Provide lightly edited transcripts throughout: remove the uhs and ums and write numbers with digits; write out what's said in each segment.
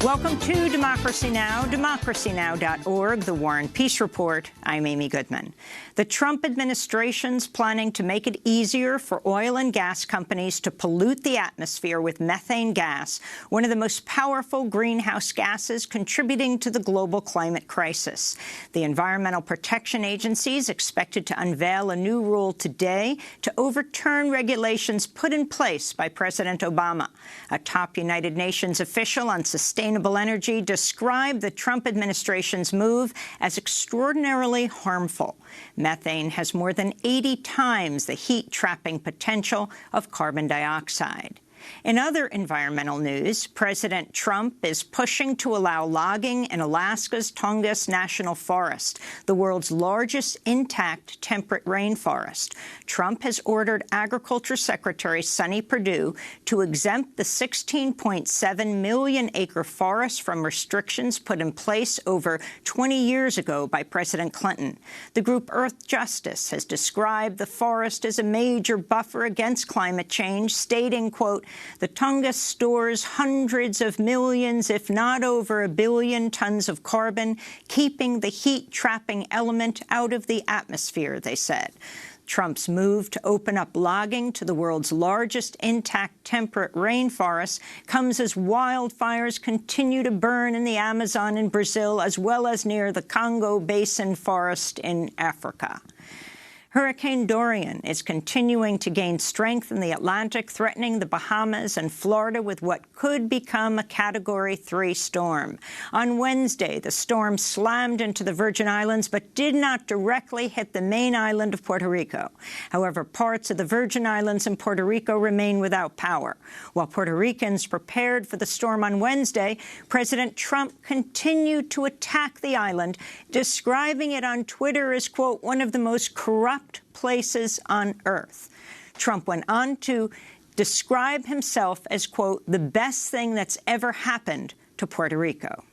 Welcome to Democracy Now!, democracynow.org, The War and Peace Report. I'm Amy Goodman. The Trump administration's planning to make it easier for oil and gas companies to pollute the atmosphere with methane gas, one of the most powerful greenhouse gases contributing to the global climate crisis. The Environmental Protection Agency is expected to unveil a new rule today to overturn regulations put in place by President Obama. A top United Nations official on sustainable energy described the Trump administration's move as extraordinarily harmful. Methane has more than 80 times the heat-trapping potential of carbon dioxide. In other environmental news, President Trump is pushing to allow logging in Alaska's Tongass National Forest, the world's largest intact temperate rainforest. Trump has ordered Agriculture Secretary Sonny Perdue to exempt the 16.7 million-acre forest from restrictions put in place over 20 years ago by President Clinton. The group Earth Justice has described the forest as a major buffer against climate change, stating, quote, "The Tongass stores hundreds of millions, if not over 1 billion tons of carbon, keeping the heat-trapping element out of the atmosphere," they said. Trump's move to open up logging to the world's largest intact temperate rainforest comes as wildfires continue to burn in the Amazon in Brazil, as well as near the Congo Basin forest in Africa. Hurricane Durian is continuing to gain strength in the Atlantic, threatening the Bahamas and Florida with what could become a Category 3 storm. On Wednesday, the storm slammed into the Virgin Islands but did not directly hit the main island of Puerto Rico. However, parts of the Virgin Islands and Puerto Rico remain without power. While Puerto Ricans prepared for the storm on Wednesday, President Trump continued to attack the island, describing it on Twitter as, quote, "one of the most corrupt places on earth." Trump went on to describe himself as, quote, "the best thing that's ever happened to Puerto Rico."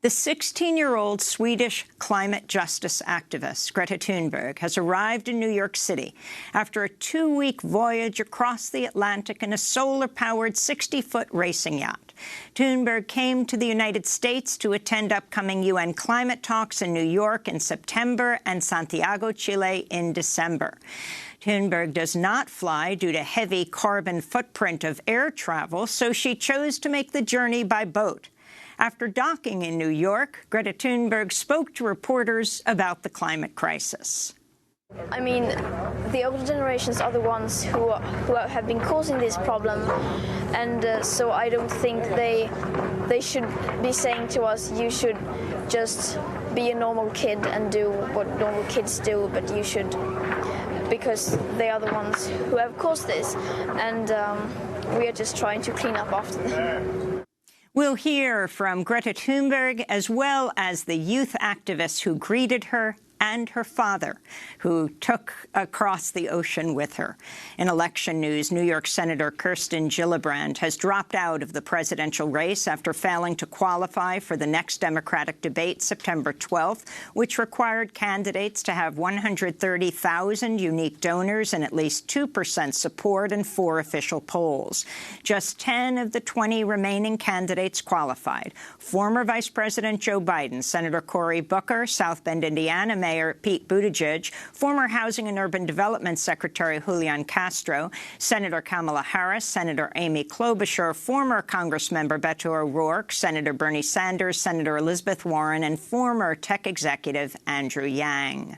The 16-year-old Swedish climate justice activist, Greta Thunberg, has arrived in New York City after a 2-week voyage across the Atlantic in a solar-powered 60-foot racing yacht. Thunberg came to the United States to attend upcoming UN climate talks in New York in September and Santiago, Chile in December. Thunberg does not fly due to heavy carbon footprint of air travel, so she chose to make the journey by boat. After docking in New York, Greta Thunberg spoke to reporters about the climate crisis. I mean, the older generations are the ones who have been causing this problem, and so I don't think they should be saying to us, you should just be a normal kid and do what normal kids do, but you should, because they are the ones who have caused this, and we are just trying to clean up after them. We'll hear from Greta Thunberg as well as the youth activists who greeted her and her father, who took across the ocean with her. In election news, New York Senator Kirsten Gillibrand has dropped out of the presidential race after failing to qualify for the next Democratic debate September 12th, which required candidates to have 130,000 unique donors and at least 2% support in 4 official polls. Just 10 of the 20 remaining candidates qualified. Former Vice President Joe Biden, Senator Cory Booker, South Bend, Indiana, Mayor Pete Buttigieg, former Housing and Urban Development Secretary Julian Castro, Senator Kamala Harris, Senator Amy Klobuchar, former Congressmember Beto O'Rourke, Senator Bernie Sanders, Senator Elizabeth Warren, and former tech executive Andrew Yang.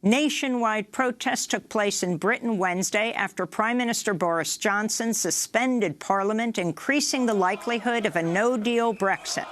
Nationwide protests took place in Britain Wednesday after Prime Minister Boris Johnson suspended Parliament, increasing the likelihood of a no-deal Brexit.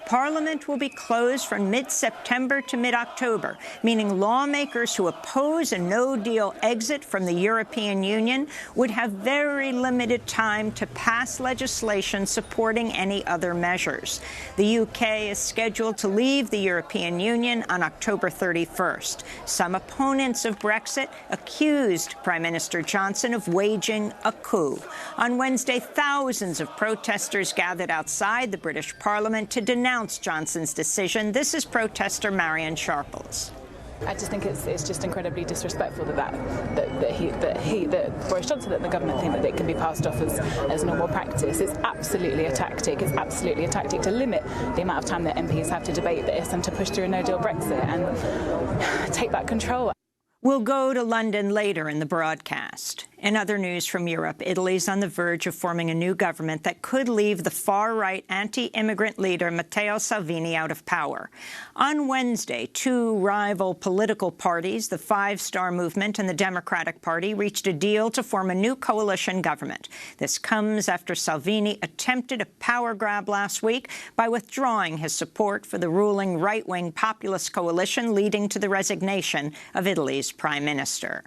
Parliament will be closed from mid-September to mid-October, meaning lawmakers who oppose a no-deal exit from the European Union would have very limited time to pass legislation supporting any other measures. The UK is scheduled to leave the European Union on October 31st. Some opponents of Brexit accused Prime Minister Johnson of waging a coup. On Wednesday, thousands of protesters gathered outside the British Parliament to denounce Johnson's decision. This is protester Marion Sharples. I just think it's just incredibly disrespectful that Boris Johnson and the government think that it can be passed off as normal practice. It's absolutely a tactic. It's absolutely a tactic to limit the amount of time that MPs have to debate this and to push through a no-deal Brexit and take back control. We'll go to London later in the broadcast. In other news from Europe, Italy's on the verge of forming a new government that could leave the far-right anti-immigrant leader Matteo Salvini out of power. On Wednesday, two rival political parties, the Five Star Movement and the Democratic Party, reached a deal to form a new coalition government. This comes after Salvini attempted a power grab last week by withdrawing his support for the ruling right-wing populist coalition, leading to the resignation of Italy's prime minister.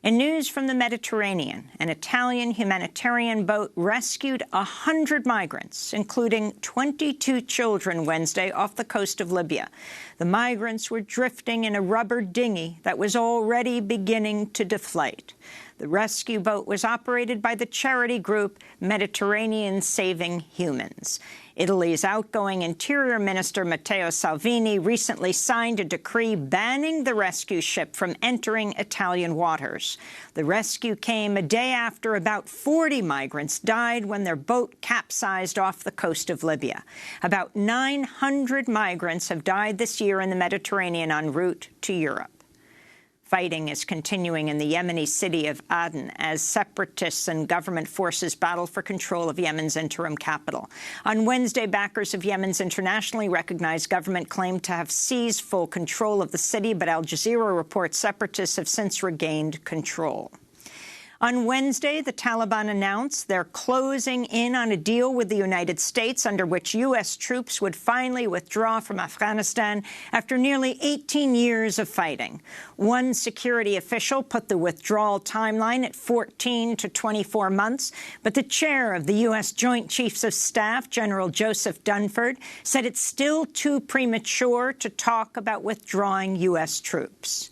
In news from the Mediterranean, an Italian humanitarian boat rescued 100 migrants, including 22 children, Wednesday off the coast of Libya. The migrants were drifting in a rubber dinghy that was already beginning to deflate. The rescue boat was operated by the charity group Mediterranean Saving Humans. Italy's outgoing Interior Minister Matteo Salvini recently signed a decree banning the rescue ship from entering Italian waters. The rescue came a day after about 40 migrants died when their boat capsized off the coast of Libya. About 900 migrants have died this year in the Mediterranean en route to Europe. Fighting is continuing in the Yemeni city of Aden as separatists and government forces battle for control of Yemen's interim capital. On Wednesday, backers of Yemen's internationally recognized government claimed to have seized full control of the city, but Al Jazeera reports separatists have since regained control. On Wednesday, the Taliban announced they're closing in on a deal with the United States under which U.S. troops would finally withdraw from Afghanistan after nearly 18 years of fighting. One security official put the withdrawal timeline at 14 to 24 months, but the chair of the U.S. Joint Chiefs of Staff, General Joseph Dunford, said it's still too premature to talk about withdrawing U.S. troops.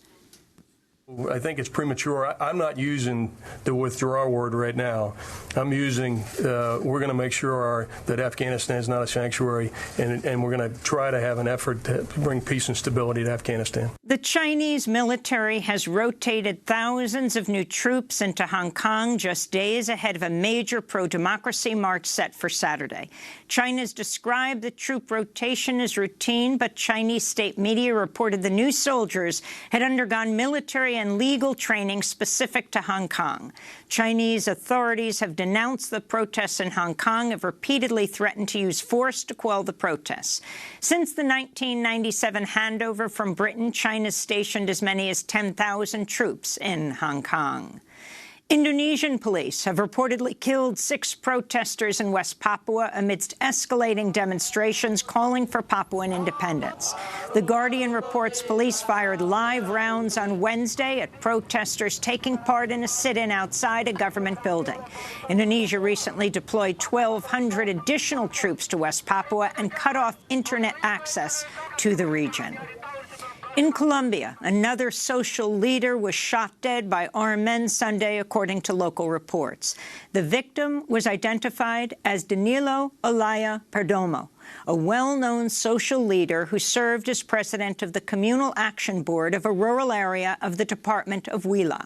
I think it's premature. I'm not using the withdraw word right now. I'm using, we're going to make sure that Afghanistan is not a sanctuary, and we're going to try to have an effort to bring peace and stability to Afghanistan. The Chinese military has rotated thousands of new troops into Hong Kong just days ahead of a major pro-democracy march set for Saturday. China's described the troop rotation as routine, but Chinese state media reported the new soldiers had undergone military and legal training specific to Hong Kong. Chinese authorities have denounced the protests in Hong Kong, have repeatedly threatened to use force to quell the protests. Since the 1997 handover from Britain, China's stationed as many as 10,000 troops in Hong Kong. Indonesian police have reportedly killed 6 protesters in West Papua amidst escalating demonstrations calling for Papuan independence. The Guardian reports police fired live rounds on Wednesday at protesters taking part in a sit-in outside a government building. Indonesia recently deployed 1,200 additional troops to West Papua and cut off internet access to the region. In Colombia, another social leader was shot dead by armed men Sunday, according to local reports. The victim was identified as Danilo Olaya Perdomo, a well-known social leader who served as president of the Communal Action Board of a rural area of the department of Huila.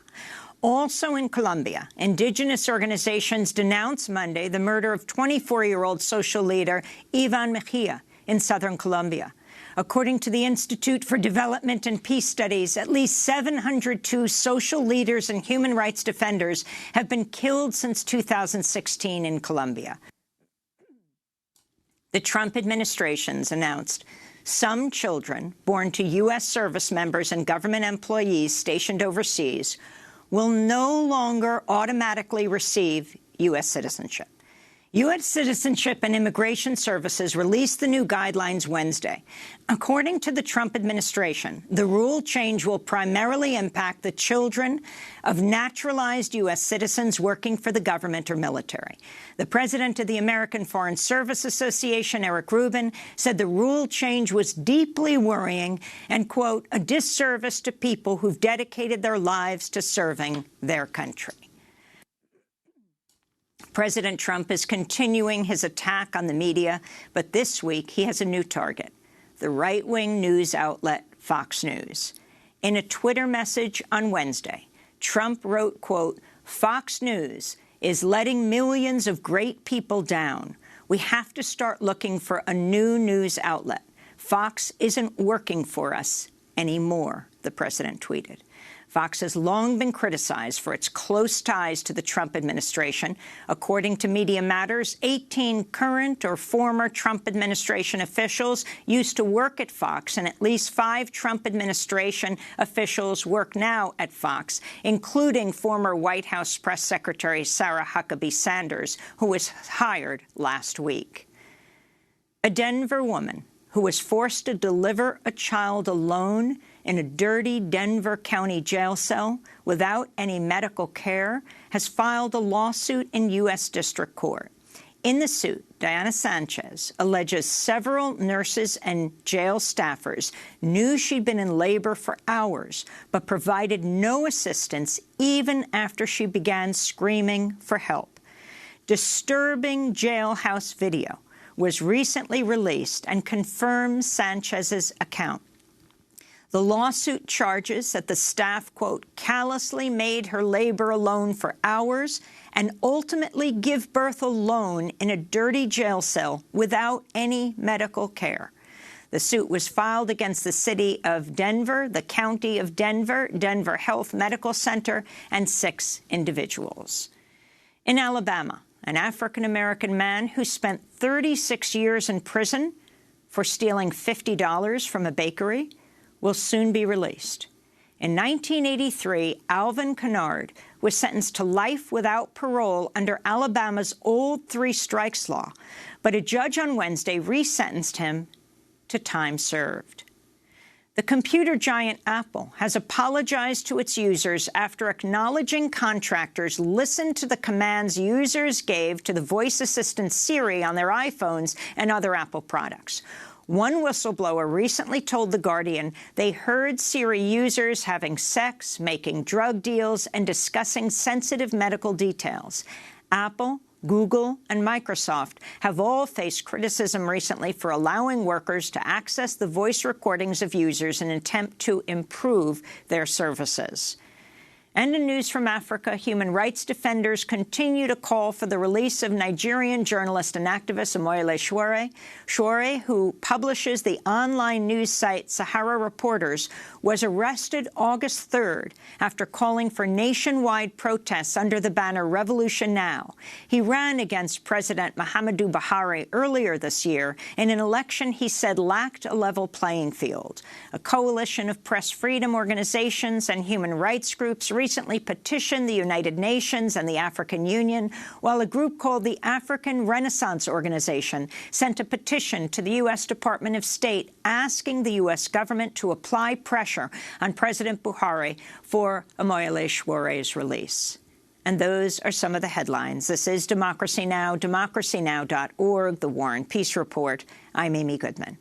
Also in Colombia, indigenous organizations denounced Monday the murder of 24-year-old social leader Ivan Mejia in southern Colombia. According to the Institute for Development and Peace Studies, at least 702 social leaders and human rights defenders have been killed since 2016 in Colombia. The Trump administration's announced some children born to U.S. service members and government employees stationed overseas will no longer automatically receive U.S. citizenship. U.S. Citizenship and Immigration Services released the new guidelines Wednesday. According to the Trump administration, the rule change will primarily impact the children of naturalized U.S. citizens working for the government or military. The president of the American Foreign Service Association, Eric Rubin, said the rule change was deeply worrying and, quote, a disservice to people who've dedicated their lives to serving their country. President Trump is continuing his attack on the media, but this week he has a new target, the right-wing news outlet Fox News. In a Twitter message on Wednesday, Trump wrote, quote, "Fox News is letting millions of great people down. We have to start looking for a new news outlet. Fox isn't working for us anymore," the president tweeted. Fox has long been criticized for its close ties to the Trump administration. According to Media Matters, 18 current or former Trump administration officials used to work at Fox, and at least 5 Trump administration officials work now at Fox, including former White House Press Secretary Sarah Huckabee Sanders, who was hired last week. A Denver woman who was forced to deliver a child alone in a dirty Denver County jail cell without any medical care has filed a lawsuit in U.S. District Court. In the suit, Diana Sanchez alleges several nurses and jail staffers knew she'd been in labor for hours, but provided no assistance even after she began screaming for help. Disturbing jailhouse video was recently released and confirms Sanchez's account. The lawsuit charges that the staff, quote, "callously made her labor alone for hours and ultimately give birth alone in a dirty jail cell without any medical care." The suit was filed against the city of Denver, the county of Denver, Denver Health Medical Center, and 6 individuals. In Alabama, an African-American man who spent 36 years in prison for stealing $50 from a bakery will soon be released. In 1983, Alvin Kennard was sentenced to life without parole under Alabama's old 3 strikes law, but a judge on Wednesday resentenced him to time served. The computer giant Apple has apologized to its users after acknowledging contractors listened to the commands users gave to the voice assistant Siri on their iPhones and other Apple products. One whistleblower recently told The Guardian they heard Siri users having sex, making drug deals, and discussing sensitive medical details. Apple, Google, and Microsoft have all faced criticism recently for allowing workers to access the voice recordings of users in an attempt to improve their services. And in news from Africa, human rights defenders continue to call for the release of Nigerian journalist and activist Omoyele Sowore, who publishes the online news site Sahara Reporters, was arrested August 3rd after calling for nationwide protests under the banner Revolution Now. He ran against President Muhammadu Buhari earlier this year in an election he said lacked a level playing field. A coalition of press freedom organizations and human rights groups recently petitioned the United Nations and the African Union, while a group called the African Renaissance Organization sent a petition to the U.S. Department of State asking the U.S. government to apply pressure on President Buhari for Omoyele Sowore's release. And those are some of the headlines. This is Democracy Now!, democracynow.org, The War and Peace Report. I'm Amy Goodman.